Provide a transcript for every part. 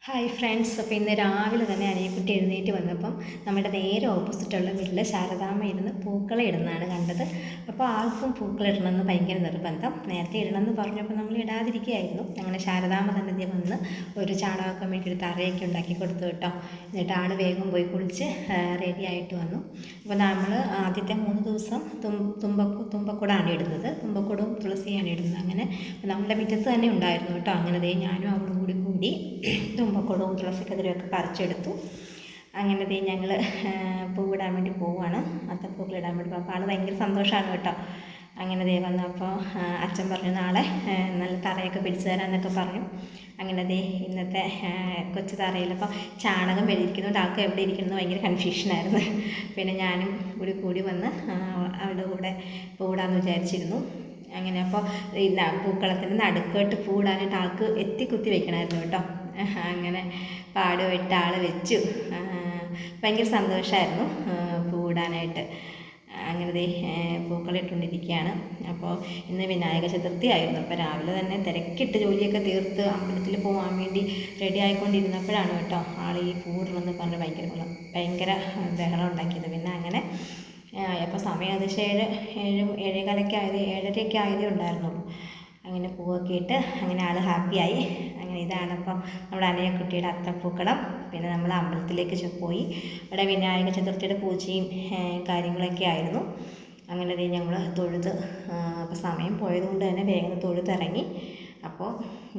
Hi friends. അപ്പോൾ ഇന്ന് രാവിലെ തന്നെ അനിയക്കുട്ടി എഴുന്നേറ്റ് വന്നപ്പം നമ്മുടെ നേരെ ഓപ്പോസിറ്റുള്ള വീട്ടിൽ ശാരദാമ്മ ഇരുന്ന് പൂക്കളെ ഇടുന്നതാണ് കണ്ടത്. അപ്പോൾ ആൾക്കും പൂക്കൾ ഇടണമെന്ന് ഭയങ്കര നിർബന്ധം. നേരത്തെ ഇടണമെന്ന് പറഞ്ഞപ്പോൾ നമ്മൾ ഇടാതിരിക്കുകയായിരുന്നു. അങ്ങനെ ശാരദാമ്മ തന്നെ വന്ന് ഒരു ചാണകമൊക്കെ മേടിച്ചെടുത്ത് അറയൊക്കെ ഉണ്ടാക്കി കൊടുത്തു കേട്ടോ. എന്നിട്ട് ആൾ വേഗം പോയി കുളിച്ച് റെഡി ആയിട്ട് വന്നു. അപ്പോൾ നമ്മൾ ആദ്യത്തെ 3 ദിവസം തുമ്പക്കൂടാണ് ഇടുന്നത്. തുമ്പക്കൂടും തുളസിയാണ് ഇടുന്നത്. അങ്ങനെ നമ്മുടെ മുറ്റത്ത് തന്നെ ഉണ്ടായിരുന്നു കേട്ടോ. അങ്ങനെ ഞാനും അവളും കൂടി തുമ്പക്കുടവും തുളസിക്കതിരൊക്കെ പറിച്ചെടുത്തു. അങ്ങനെ ഞങ്ങൾ പൂവിടാൻ വേണ്ടി പോവുകയാണ്. അത്തപ്പൂക്കളിടാൻ വേണ്ടി. അപ്പോൾ ആൾ ഭയങ്കര സന്തോഷമാണ് കേട്ടോ. അങ്ങനെ വന്നപ്പോൾ അച്ഛൻ പറഞ്ഞു നാളെ നല്ല തറയൊക്കെ പിടിച്ചു തരാമെന്നൊക്കെ പറഞ്ഞു. അങ്ങനെ ഇന്നത്തെ കൊച്ചു തറയിൽ അപ്പോൾ ചാണകം വെളിയിരിക്കുന്നതുകൊണ്ട് ആൾക്ക് എവിടെ ഇരിക്കുന്നത് ഭയങ്കര കൺഫ്യൂഷനായിരുന്നു. പിന്നെ ഞാനും കൂടി വന്ന് അവളുടെ കൂടെ പൂവിടാമെന്ന് വിചാരിച്ചിരുന്നു. അങ്ങനെ അപ്പോൾ പൂക്കളത്തിൻ്റെ നടുക്കോട്ട് പൂവിടാനായിട്ട് ആൾക്ക് എത്തിക്കുത്തി വെക്കണമായിരുന്നു കേട്ടോ. അങ്ങനെ പാടുമായിട്ട് ആൾ വെച്ചു. ഭയങ്കര സന്തോഷമായിരുന്നു പൂവിടാനായിട്ട്. അങ്ങനെ പൂക്കളിട്ടുകൊണ്ടിരിക്കുകയാണ്. അപ്പോൾ ഇന്ന് വിനായക ചതുർത്ഥി ആയിരുന്നു. അപ്പോൾ രാവിലെ തന്നെ തിരക്കിട്ട് ജോലിയൊക്കെ തീർത്ത് അമ്പലത്തിൽ പോകാൻ വേണ്ടി റെഡി ആയിക്കൊണ്ടിരുന്നപ്പോഴാണ് കേട്ടോ ആൾ ഈ പൂവിടണമെന്ന് പറഞ്ഞ് ഭയങ്കര ബഹളം ഉണ്ടാക്കിയത്. പിന്നെ അങ്ങനെ അപ്പോൾ സമയം ഏകദേശം 7:15 ആയതേ ഉണ്ടായിരുന്നുള്ളൂ. അങ്ങനെ പൂവൊക്കെ ഇട്ട് അങ്ങനെ ആൾ ഹാപ്പിയായി. അങ്ങനെ ഇതാണ് അപ്പം നമ്മുടെ അനിയക്കുട്ടിയുടെ അത്തപ്പൂക്കളം. പിന്നെ നമ്മൾ അമ്പലത്തിലേക്ക് പോയി. അവിടെ വിനായക ചതുർത്ഥിയുടെ പൂജയും കാര്യങ്ങളൊക്കെ ആയിരുന്നു. അങ്ങനെ ഞങ്ങൾ തൊഴുത്. അപ്പോൾ സമയം പോയതുകൊണ്ട് തന്നെ വേഗം തൊഴുതിറങ്ങി. അപ്പോൾ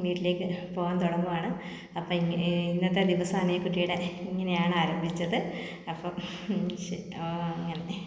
വീട്ടിലേക്ക് പോകാൻ തുടങ്ങുവാണ്. അപ്പം ഇന്നത്തെ ദിവസം അനിയക്കുട്ടിയുടെ ഇങ്ങനെയാണ് ആരംഭിച്ചത്. അപ്പം അങ്ങനെ